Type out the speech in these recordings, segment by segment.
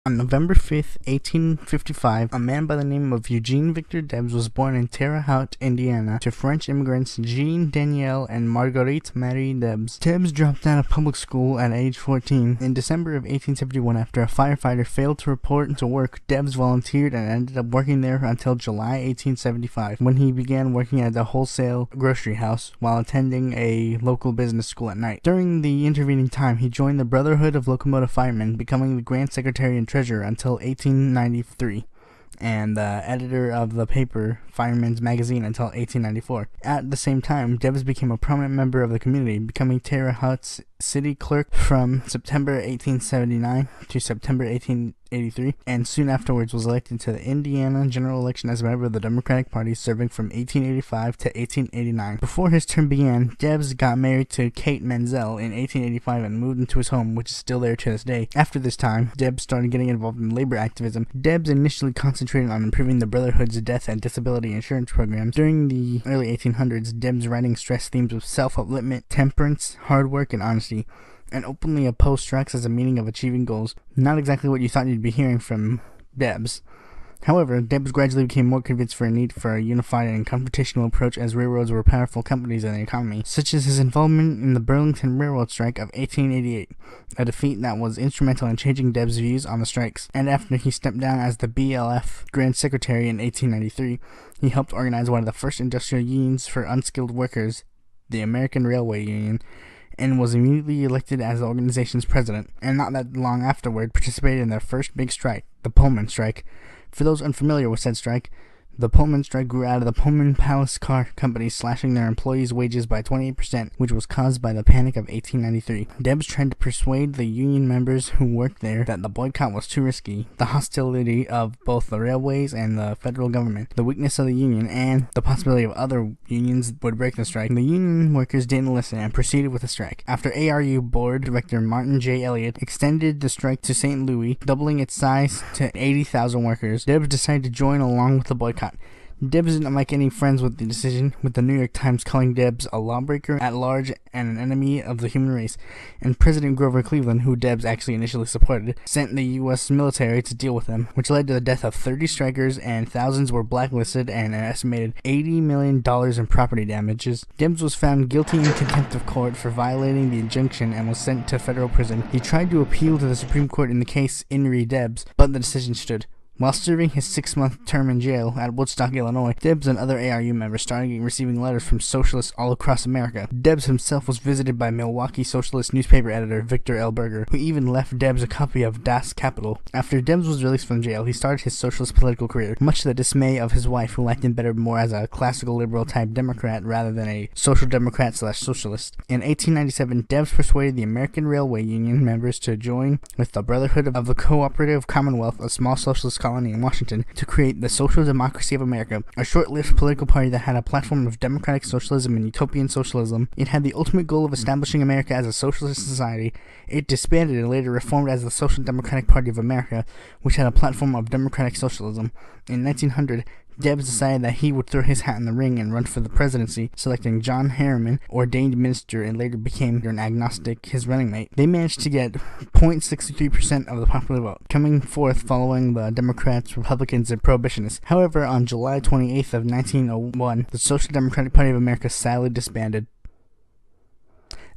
On November 5th, 1855, a man by the name of Eugene Victor Debs was born in Terre Haute, Indiana, to French immigrants Jean Danielle and Marguerite Marie Debs. Debs dropped out of public school at age 14. In December of 1871, after a firefighter failed to report to work, Debs volunteered and ended up working there until July 1875, when he began working at a wholesale grocery house while attending a local business school at night. During the intervening time, he joined the Brotherhood of Locomotive Firemen, becoming the Grand Secretary and Treasurer until 1893, and the editor of the paper Fireman's Magazine until 1894. At the same time, Debs became a prominent member of the community, becoming Terre Haute's city clerk from September 1879 to September 1883, and soon afterwards was elected to the Indiana general election as a member of the Democratic Party, serving from 1885 to 1889. Before his term began, Debs got married to Kate Menzel in 1885 and moved into his home, which is still there to this day. After this time, Debs started getting involved in labor activism. Debs initially concentrated on improving the Brotherhood's death and disability insurance programs. During the early 1800s, Debs' writing stressed themes of self-upliftment, temperance, hard work, and honesty, and openly opposed strikes as a means of achieving goals. Not exactly what you thought you'd be hearing from Debs. However, Debs gradually became more convinced for a need for a unified and confrontational approach, as railroads were powerful companies in the economy, such as his involvement in the Burlington Railroad Strike of 1888, a defeat that was instrumental in changing Debs' views on the strikes. And after he stepped down as the BLF Grand Secretary in 1893, he helped organize one of the first industrial unions for unskilled workers, the American Railway Union, and was immediately elected as the organization's president, and not that long afterward participated in their first big strike, the Pullman Strike. For those unfamiliar with said strike, the Pullman Strike grew out of the Pullman Palace Car Company slashing their employees' wages by 28%, which was caused by the Panic of 1893. Debs tried to persuade the union members who worked there that the boycott was too risky, the hostility of both the railways and the federal government, the weakness of the union, and the possibility of other unions would break the strike. The union workers didn't listen and proceeded with the strike. After ARU board director Martin J. Elliott extended the strike to St. Louis, doubling its size to 80,000 workers, Debs decided to join along with the boycott. Debs didn't make any friends with the decision, with the New York Times calling Debs a lawbreaker at large and an enemy of the human race, and President Grover Cleveland, who Debs actually initially supported, sent the U.S. military to deal with him, which led to the death of 30 strikers, and thousands were blacklisted and an estimated $80 million in property damages. Debs was found guilty in contempt of court for violating the injunction and was sent to federal prison. He tried to appeal to the Supreme Court in the case In re Debs, but the decision stood. While serving his 6-month term in jail at Woodstock, Illinois, Debs and other ARU members started receiving letters from socialists all across America. Debs himself was visited by Milwaukee socialist newspaper editor Victor L. Berger, who even left Debs a copy of Das Kapital. After Debs was released from jail, he started his socialist political career, much to the dismay of his wife, who liked him better more as a classical liberal-type Democrat rather than a social democrat/socialist. In 1897, Debs persuaded the American Railway Union members to join with the Brotherhood of the Cooperative Commonwealth, a small socialist colony in Washington, to create the Social Democracy of America, a short-lived political party that had a platform of democratic socialism and utopian socialism. It had the ultimate goal of establishing America as a socialist society. It disbanded and later reformed as the Social Democratic Party of America, which had a platform of democratic socialism. In 1900, Debs decided that he would throw his hat in the ring and run for the presidency, selecting John Harriman, ordained minister and later became an agnostic, his running mate. They managed to get 0.63% of the popular vote, coming forth following the Democrats, Republicans, and Prohibitionists. However, on July 28th of 1901, the Social Democratic Party of America sadly disbanded.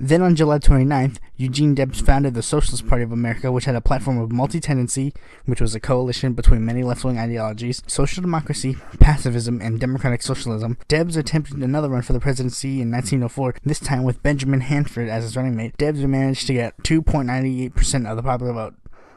Then on July 29th, Eugene Debs founded the Socialist Party of America, which had a platform of multi-tendency, which was a coalition between many left-wing ideologies, social democracy, pacifism, and democratic socialism. Debs attempted another run for the presidency in 1904, this time with Benjamin Hanford as his running mate. Debs managed to get 2.98% of the popular vote,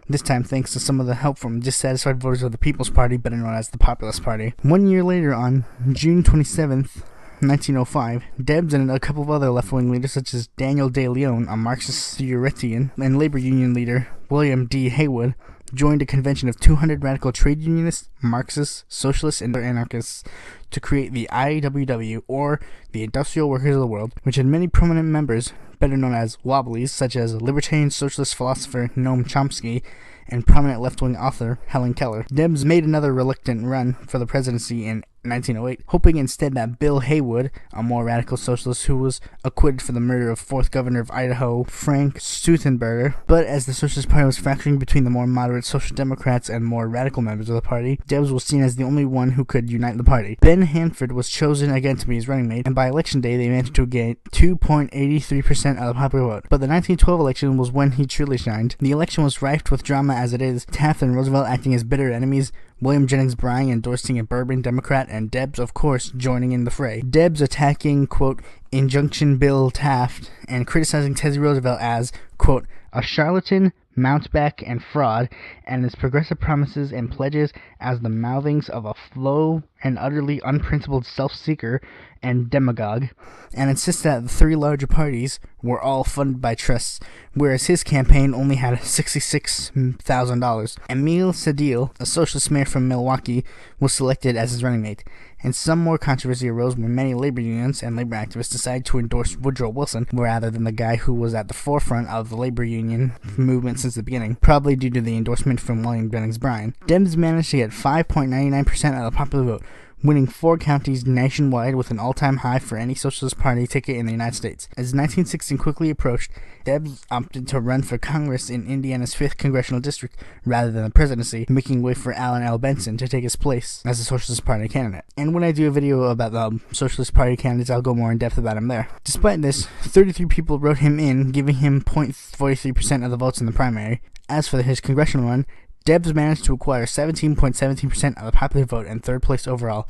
this time thanks to some of the help from dissatisfied voters of the People's Party, better known as the Populist Party. 1 year later, on June 27th, 1905, Debs and a couple of other left-wing leaders such as Daniel De Leon, a Marxist Theoretician, and labor union leader William D. Haywood joined a convention of 200 radical trade unionists, Marxists, socialists, and anarchists to create the IWW, or the Industrial Workers of the World, which had many prominent members, better known as Wobblies, such as libertarian socialist philosopher Noam Chomsky and prominent left-wing author Helen Keller. Debs made another reluctant run for the presidency in 1908, hoping instead that Bill Haywood, a more radical socialist who was acquitted for the murder of 4th Governor of Idaho, Frank Stuthenberger. But as the Socialist Party was fracturing between the more moderate Social Democrats and more radical members of the party, Debs was seen as the only one who could unite the party. Ben Hanford was chosen again to be his running mate, and by election day they managed to gain 2.83% of the popular vote. But the 1912 election was when he truly shined. The election was rife with drama as it is, Taft and Roosevelt acting as bitter enemies, William Jennings Bryan endorsing a Bourbon Democrat, and Debs, of course, joining in the fray. Debs attacking, quote, Injunction Bill Taft, and criticizing Teddy Roosevelt as, quote, a charlatan, mountebank, and fraud, and his progressive promises and pledges as the mouthings of a low and utterly unprincipled self-seeker and demagogue, and insists that the three larger parties were all funded by trusts, whereas his campaign only had $66,000. Emile Sedil, a socialist mayor from Milwaukee, was selected as his running mate, and some more controversy arose when many labor unions and labor activists decided to endorse Woodrow Wilson rather than the guy who was at the forefront of the labor union movement since the beginning, probably due to the endorsement from William Jennings Bryan. Debs managed to get 5.99% of the popular vote, winning 4 counties nationwide with an all-time high for any Socialist Party ticket in the United States. As 1916 quickly approached, Debs opted to run for Congress in Indiana's 5th Congressional District rather than the presidency, making way for Allen L. Benson to take his place as a Socialist Party candidate. And when I do a video about the Socialist Party candidates, I'll go more in depth about him there. Despite this, 33 people wrote him in, giving him 0.43% of the votes in the primary. As for his congressional run, Debs managed to acquire 17.17% of the popular vote and 3rd place overall.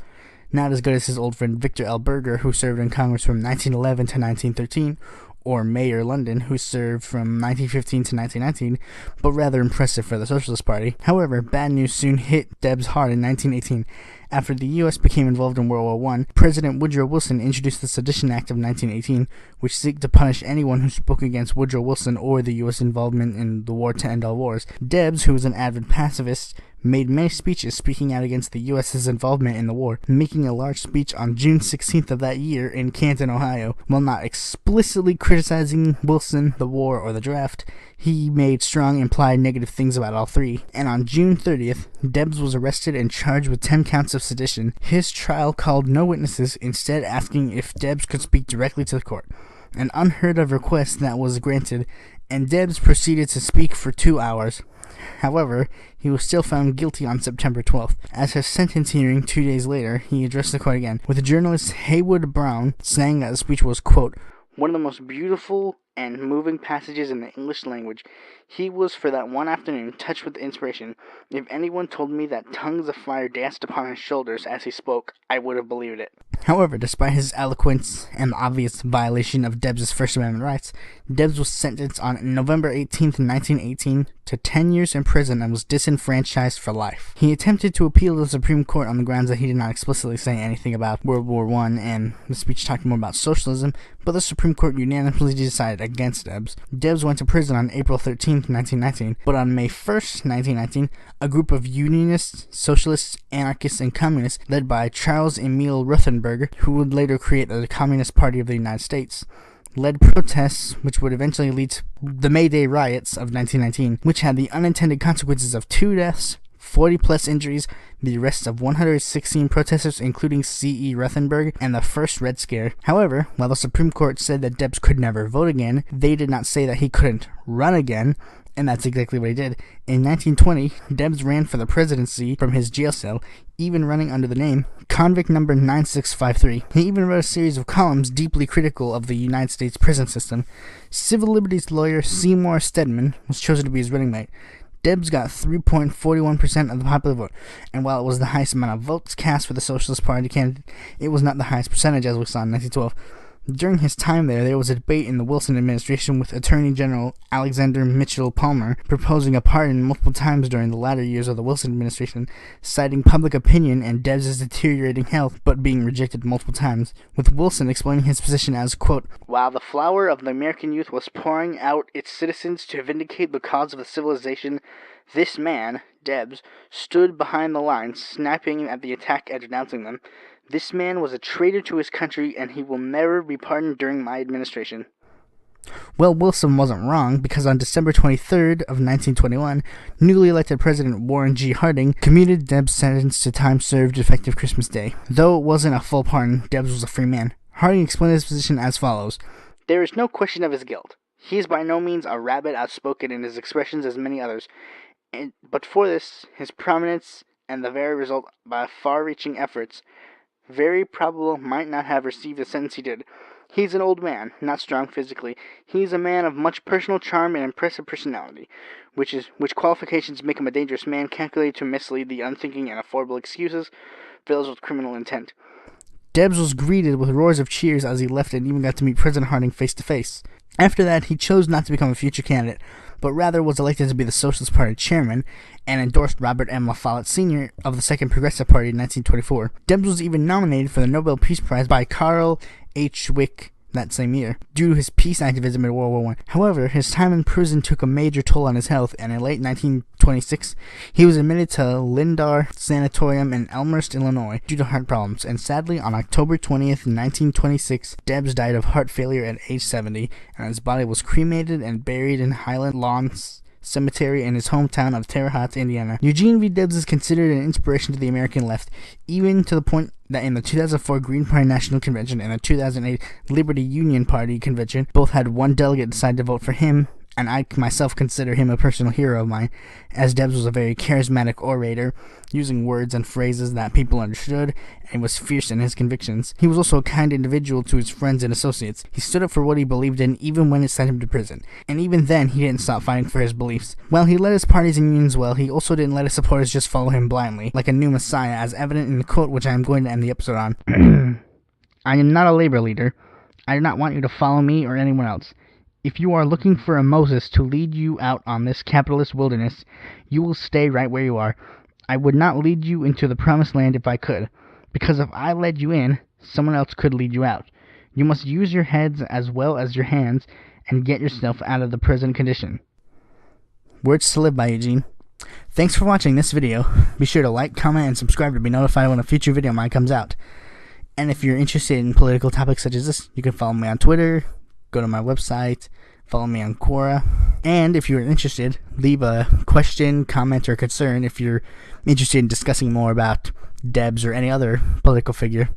Not as good as his old friend Victor L. Berger, who served in Congress from 1911 to 1913, or Mayor London, who served from 1915 to 1919, but rather impressive for the Socialist Party. However, bad news soon hit Debs hard in 1918. After the U.S. became involved in World War I, President Woodrow Wilson introduced the Sedition Act of 1918, which sought to punish anyone who spoke against Woodrow Wilson or the U.S. involvement in the war to end all wars. Debs, who was an avid pacifist, made many speeches speaking out against the U.S.'s involvement in the war, making a large speech on June 16th of that year in Canton, Ohio. While not explicitly criticizing Wilson, the war, or the draft, he made strong implied negative things about all three. And on June 30th, Debs was arrested and charged with 10 counts of sedition. His trial called no witnesses, instead asking if Debs could speak directly to the court. An unheard of request that was granted, and Debs proceeded to speak for 2 hours. However, he was still found guilty on September 12th. At his sentence hearing 2 days later, he addressed the court again, with journalist Haywood Brown saying that the speech was, quote, one of the most beautiful and moving passages in the English language. He was, for that one afternoon, touched with inspiration. If anyone told me that tongues of fire danced upon his shoulders as he spoke, I would have believed it. However, despite his eloquence and the obvious violation of Debs' First Amendment rights, Debs was sentenced on November 18, 1918 to 10 years in prison and was disenfranchised for life. He attempted to appeal to the Supreme Court on the grounds that he did not explicitly say anything about World War I, and the speech talked more about socialism, but the Supreme Court unanimously decided against Debs. Debs went to prison on April 13, 1919, but on May 1st, 1919, a group of Unionists, Socialists, Anarchists, and Communists led by Charles Emile Ruthenberger, who would later create the Communist Party of the United States, led protests which would eventually lead to the May Day riots of 1919, which had the unintended consequences of 2 deaths, 40-plus injuries, the arrest of 116 protesters, including C.E. Ruthenberg, and the first Red Scare. However, while the Supreme Court said that Debs could never vote again, they did not say that he couldn't run again, and that's exactly what he did. In 1920, Debs ran for the presidency from his jail cell, even running under the name Convict Number 9653. He even wrote a series of columns deeply critical of the United States prison system. Civil liberties lawyer Seymour Stedman was chosen to be his running mate. Debs got 3.41% of the popular vote, and while it was the highest amount of votes cast for the Socialist Party candidate, it was not the highest percentage as we saw in 1912. During his time there was a debate in the Wilson administration with Attorney General Alexander Mitchell Palmer proposing a pardon multiple times during the latter years of the Wilson administration, citing public opinion and Debs' deteriorating health, but being rejected multiple times, with Wilson explaining his position as, quote, while the flower of the American youth was pouring out its citizens to vindicate the cause of the civilization, this man, Debs, stood behind the lines, snapping at the attack and denouncing them. This man was a traitor to his country, and he will never be pardoned during my administration. Well, Wilson wasn't wrong, because on December 23rd of 1921, newly elected President Warren G. Harding commuted Debs' sentence to time served effective Christmas Day. Though it wasn't a full pardon, Debs was a free man. Harding explained his position as follows. "There is no question of his guilt. He is by no means a rabid, outspoken in his expressions as many others, but for this, his prominence and the very result by far-reaching efforts, very probable might not have received the sentence he did. He's an old man, not strong physically. He's a man of much personal charm and impressive personality, which qualifications make him a dangerous man, calculated to mislead the unthinking and affordable excuses for those with criminal intent." Debs was greeted with roars of cheers as he left and even got to meet President Harding face to face. After that, he chose not to become a future candidate, but rather was elected to be the Socialist Party chairman and endorsed Robert M. La Follette Sr. of the Second Progressive Party in 1924. Debs was even nominated for the Nobel Peace Prize by Carl H. Wick that same year, due to his peace activism in World War I. However, his time in prison took a major toll on his health, and in late 1926, he was admitted to Lindar Sanatorium in Elmhurst, Illinois, due to heart problems, and sadly, on October 20th, 1926, Debs died of heart failure at age 70, and his body was cremated and buried in Highland Lawns Cemetery in his hometown of Terre Haute, Indiana. Eugene V. Debs is considered an inspiration to the American left, even to the point that in the 2004 Green Party National Convention and the 2008 Liberty Union Party Convention, both had one delegate decide to vote for him, and I myself consider him a personal hero of mine, as Debs was a very charismatic orator, using words and phrases that people understood, and was fierce in his convictions. He was also a kind individual to his friends and associates. He stood up for what he believed in, even when it sent him to prison. And even then, he didn't stop fighting for his beliefs. While he led his parties and unions well, he also didn't let his supporters just follow him blindly, like a new messiah, as evident in the quote which I am going to end the episode on. "I am not a labor leader. I do not want you to follow me or anyone else. If you are looking for a Moses to lead you out on this capitalist wilderness, you will stay right where you are. I would not lead you into the promised land if I could, because if I led you in, someone else could lead you out. You must use your heads as well as your hands and get yourself out of the present condition." Words to live by, Eugene. Thanks for watching this video. Be sure to like, comment, and subscribe to be notified when a future video of mine comes out. And if you're interested in political topics such as this, you can follow me on Twitter, go to my website, follow me on Quora, and if you're interested, leave a question, comment, or concern if you're interested in discussing more about Debs or any other political figure.